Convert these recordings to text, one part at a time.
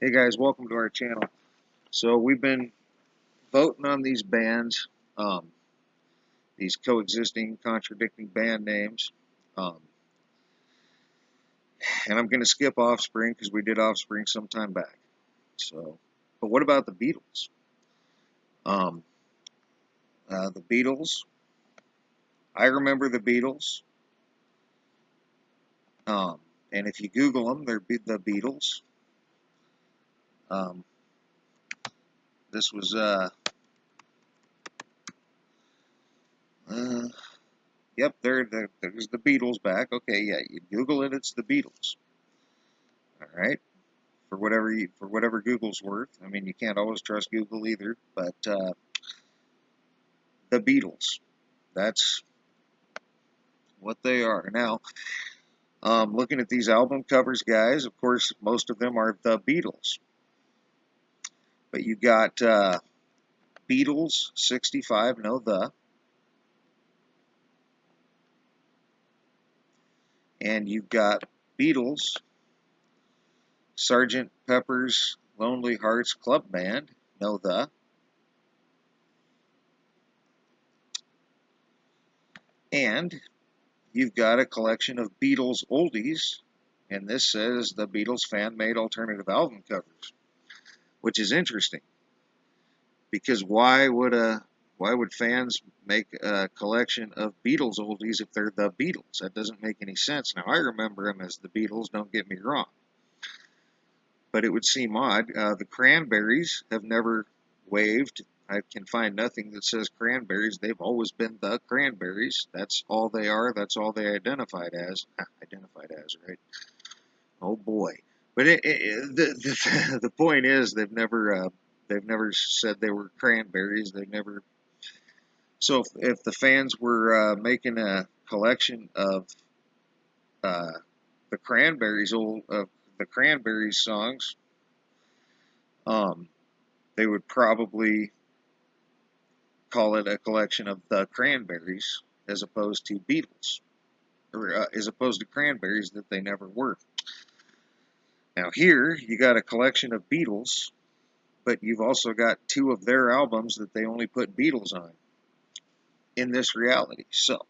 Hey guys, welcome to our channel. So we've been voting on these bands, these coexisting, contradicting band names, um, and I'm going to skip Offspring because we did Offspring some time back. So, but what about the Beatles? Um, the Beatles. I remember the Beatles, um, and if you Google them, they're the Beatles. Um, this was uh, yep, there's the Beatles back. Okay, yeah, you Google it, it's the Beatles. All right. For whatever Google's worth. I mean, you can't always trust Google either, but the Beatles, that's what they are. Now, looking at these album covers, guys, of course, most of them are the Beatles, but you got Beatles 65, no the, and you've got Beatles Sergeant Pepper's Lonely Hearts Club Band, no the, and you've got a collection of Beatles oldies, and this says the Beatles fan-made alternative album covers, which is interesting because why would fans make a collection of Beatles oldies if they're the Beatles? That doesn't make any sense. Now I remember them as the Beatles. Don't get me wrong, but it would seem odd. The Cranberries have never waived. I can find nothing that says Cranberries. They've always been the Cranberries. That's all they are. That's all they identified as. Identified as, right? Oh boy! But the point is they've never said they were Cranberries. They've never. So if the fans were making a collection of uh, the Cranberries songs, um, they would probably call it a collection of the Cranberries as opposed to Beatles, or as opposed to Cranberries that they never were. Now here you got a collection of Beatles, but you've also got two of their albums that they only put Beatles on in this reality. So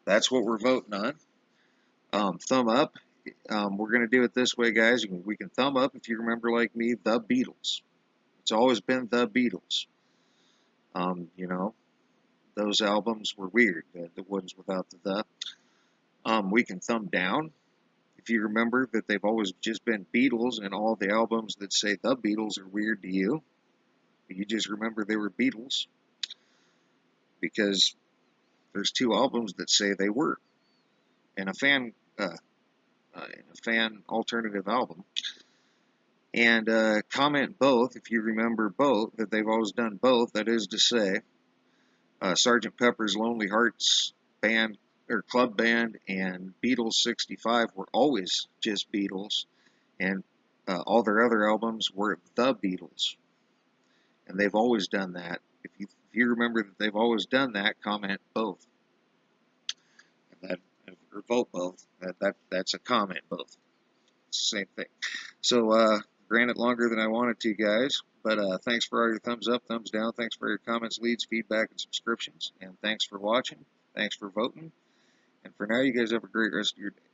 that's what we're voting on. Thumb up. We're going to do it this way, guys. We can thumb up if you remember, like me, the Beatles. It's always been the Beatles. You know, those albums were weird, the ones without the. We can thumb down if you remember that they've always just been Beatles, and all the albums that say the Beatles are weird to you. You just remember they were Beatles because there's two albums that say they were, and a fan alternative album. And comment both if you remember both, that they've always done both. That is to say, Sergeant Pepper's Lonely Hearts Band or Club Band and Beatles 65 were always just Beatles, and all their other albums were the Beatles, and they've always done that. If you remember that they've always done that, comment both. That, or vote both. That's a comment both. Same thing. So, granted, longer than I wanted to, guys. But thanks for all your thumbs up, thumbs down. Thanks for your comments, leads, feedback, and subscriptions. And thanks for watching. Thanks for voting. And for now, you guys have a great rest of your day.